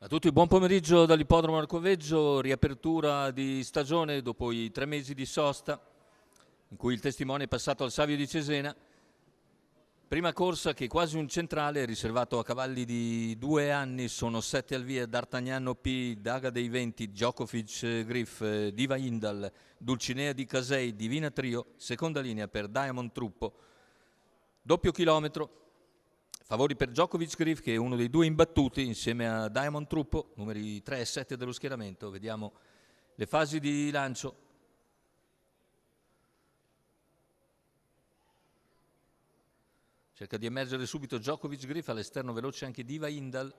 A tutti, buon pomeriggio dall'ippodromo Arcoveggio, riapertura di stagione dopo i 3 mesi di sosta in cui il testimone è passato al Savio di Cesena. Prima corsa che quasi un centrale riservato a cavalli di 2 anni, sono 7 al via: D'Artagnan P, Daga dei Venti, Djokovic Griff, Diva Indal, Dulcinea di Casei, Divina Trio, seconda linea per Diamond Truppo. Doppio chilometro. Favori per Djokovic Griff, che è uno dei due imbattuti insieme a Diamond Truppo, numeri 3 e 7 dello schieramento. Vediamo le fasi di lancio. Cerca di emergere subito Djokovic Griff, all'esterno veloce anche Diva Indal.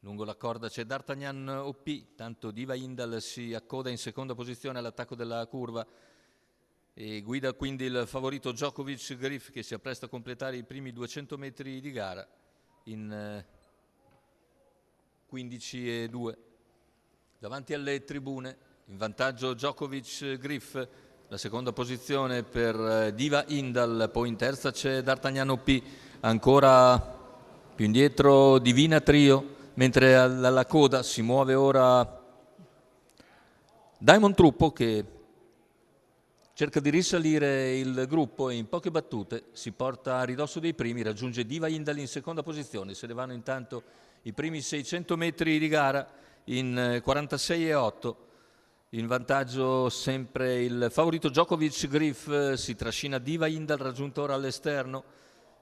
Lungo la corda c'è D'Artagnan OP, tanto Diva Indal si accoda in seconda posizione all'attacco della curva e guida quindi il favorito Djokovic Griff, che si appresta a completare i primi 200 metri di gara in 15:2. Davanti alle tribune, in vantaggio Djokovic Griff, la seconda posizione per Diva Indal, poi in terza c'è D'Artagnan OP, ancora più indietro Divina Trio, mentre alla coda si muove ora Diamond Truppo, che cerca di risalire il gruppo e in poche battute si porta a ridosso dei primi, raggiunge Diva Indal in seconda posizione. Se ne vanno intanto i primi 600 metri di gara in 46:8. In vantaggio sempre il favorito Djokovic Griff, si trascina Diva Indal, raggiunto ora all'esterno,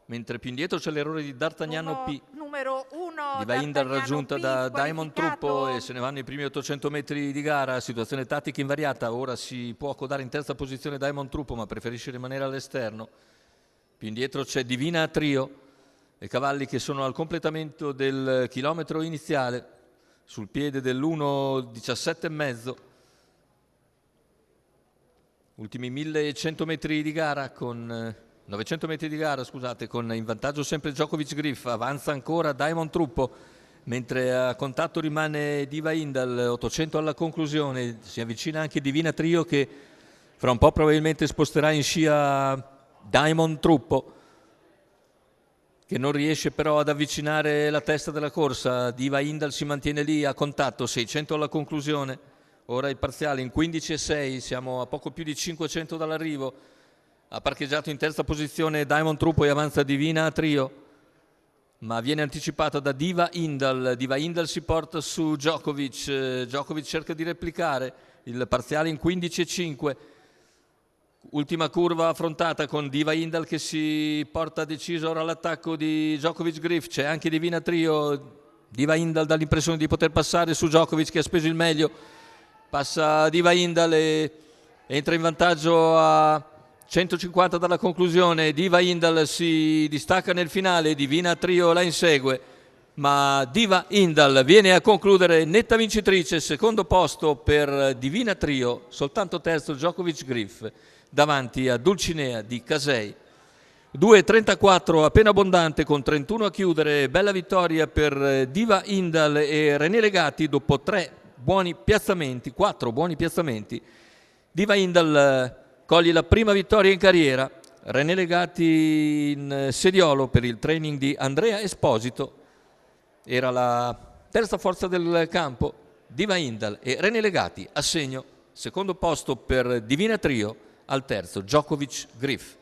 mentre più indietro c'è l'errore di D'Artagnan P. Numero 1, Diva Indal raggiunta da Diamond Truppo e se ne vanno i primi 800 metri di gara. Situazione tattica invariata, ora si può accodare in terza posizione Diamond Truppo, ma preferisce rimanere all'esterno. Più indietro c'è Divina Trio e cavalli che sono al completamento del chilometro iniziale, sul piede dell'1:17,5. Ultimi 1100 metri di gara con 900 metri di gara, scusate, con in vantaggio sempre Djokovic Griff. Avanza ancora Diamond Truppo, mentre a contatto rimane Diva Indal. 800 alla conclusione, si avvicina anche Divina Trio, che fra un po' probabilmente sposterà in scia Diamond Truppo, che non riesce però ad avvicinare la testa della corsa. Diva Indal si mantiene lì a contatto. 600 alla conclusione, ora il parziale in 15:6, siamo a poco più di 500 dall'arrivo. Ha parcheggiato in terza posizione Diamond Truppo e avanza Divina Trio, ma viene anticipata da Diva Indal. Diva Indal si porta su Djokovic, Djokovic cerca di replicare, il parziale in 15:5. Ultima curva affrontata con Diva Indal che si porta deciso ora all'attacco di Djokovic Griff. C'è anche Divina Trio. Diva Indal dà l'impressione di poter passare su Djokovic, che ha speso il meglio. Passa Diva Indal e entra in vantaggio a 150 dalla conclusione. Diva Indal si distacca nel finale, Divina Trio la insegue, ma Diva Indal viene a concludere netta vincitrice. Secondo posto per Divina Trio, soltanto terzo Djokovic Griff, davanti a Dulcinea di Casei. 2:34 appena abbondante, con 31 a chiudere. Bella vittoria per Diva Indal e René Legati dopo 4 buoni piazzamenti. Diva Indal coglie la prima vittoria in carriera. René Legati in sediolo per il training di Andrea Esposito. Era la terza forza del campo. Diva Indal e René Legati a segno. Secondo posto per Divina Trio, al terzo Djokovic Griff.